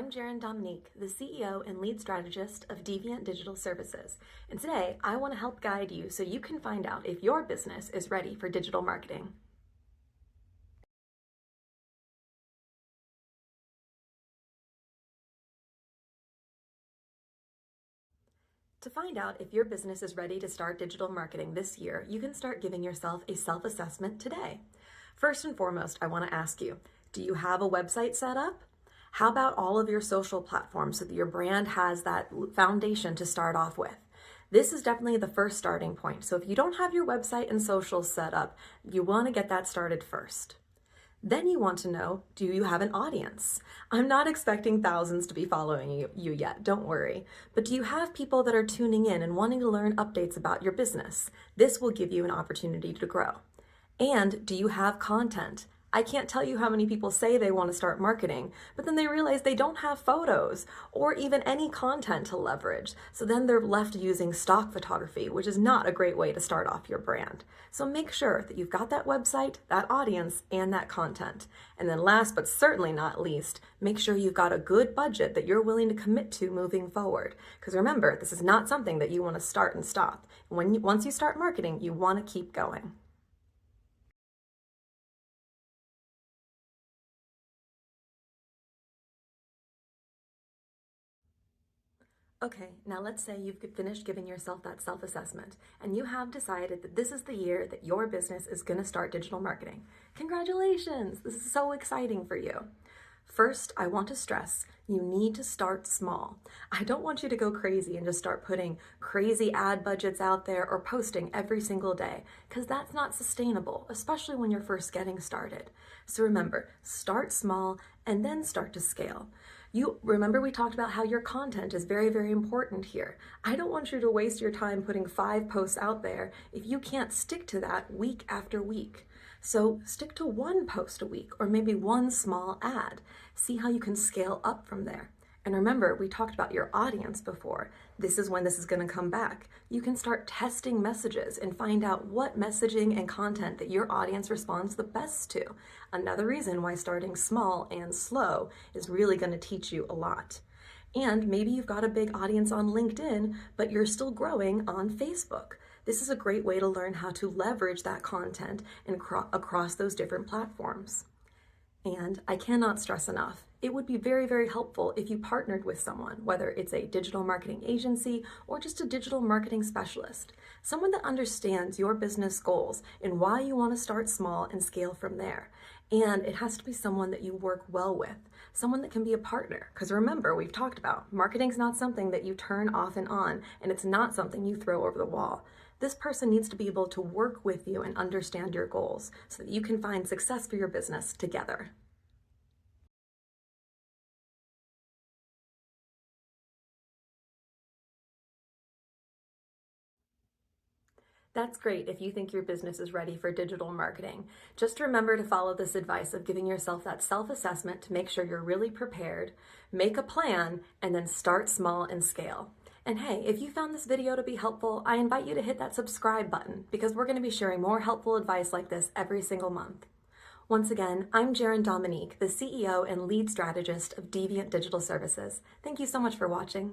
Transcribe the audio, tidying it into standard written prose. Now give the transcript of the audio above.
I'm Dominique, the CEO and lead strategist of Deviant Digital Services. And today I want to help guide you so you can find out if your business is ready for digital marketing. To find out if your business is ready to start digital marketing this year, you can start giving yourself a self-assessment today. First and foremost, I want to ask you, do you have a website set up? How about all of your social platforms so that your brand has that foundation to start off with? This is definitely the first starting point. So if you don't have your website and socials set up, you want to get that started first. Then you want to know, do you have an audience? I'm not expecting thousands to be following you yet, don't worry. But do you have people that are tuning in and wanting to learn updates about your business? This will give you an opportunity to grow. And do you have content? I can't tell you how many people say they want to start marketing, but then they realize they don't have photos or even any content to leverage. So then they're left using stock photography, which is not a great way to start off your brand. So make sure that you've got that website, that audience, and that content. And then last but certainly not least, make sure you've got a good budget that you're willing to commit to moving forward. Because remember, this is not something that you want to start and stop. Once you start marketing, you want to keep going. Okay, now let's say you've finished giving yourself that self-assessment and you have decided that this is the year that your business is going to start digital marketing. Congratulations! This is so exciting for you. First, I want to stress, you need to start small. I don't want you to go crazy and just start putting crazy ad budgets out there or posting every single day, because that's not sustainable, especially when you're first getting started. So remember, start small and then start to scale. Remember we talked about how your content is very, very important here. I don't want you to waste your time putting 5 posts out there if you can't stick to that week after week. So stick to 1 post a week or maybe 1 small ad. See how you can scale up from there. And remember, we talked about your audience before. This is when this is going to come back. You can start testing messages and find out what messaging and content that your audience responds the best to. Another reason why starting small and slow is really going to teach you a lot. And maybe you've got a big audience on LinkedIn, but you're still growing on Facebook. This is a great way to learn how to leverage that content across those different platforms. And I cannot stress enough, it would be very, very helpful if you partnered with someone, whether it's a digital marketing agency or just a digital marketing specialist, someone that understands your business goals and why you want to start small and scale from there. And it has to be someone that you work well with, someone that can be a partner. Because remember, we've talked about marketing's not something that you turn off and on, and it's not something you throw over the wall. This person needs to be able to work with you and understand your goals so that you can find success for your business together. That's great if you think your business is ready for digital marketing. Just remember to follow this advice of giving yourself that self-assessment to make sure you're really prepared, make a plan, and then start small and scale. And hey, if you found this video to be helpful, I invite you to hit that subscribe button because we're going to be sharing more helpful advice like this every single month. Once again, I'm Dominique, the CEO and lead strategist of Deviant Digital Services. Thank you so much for watching.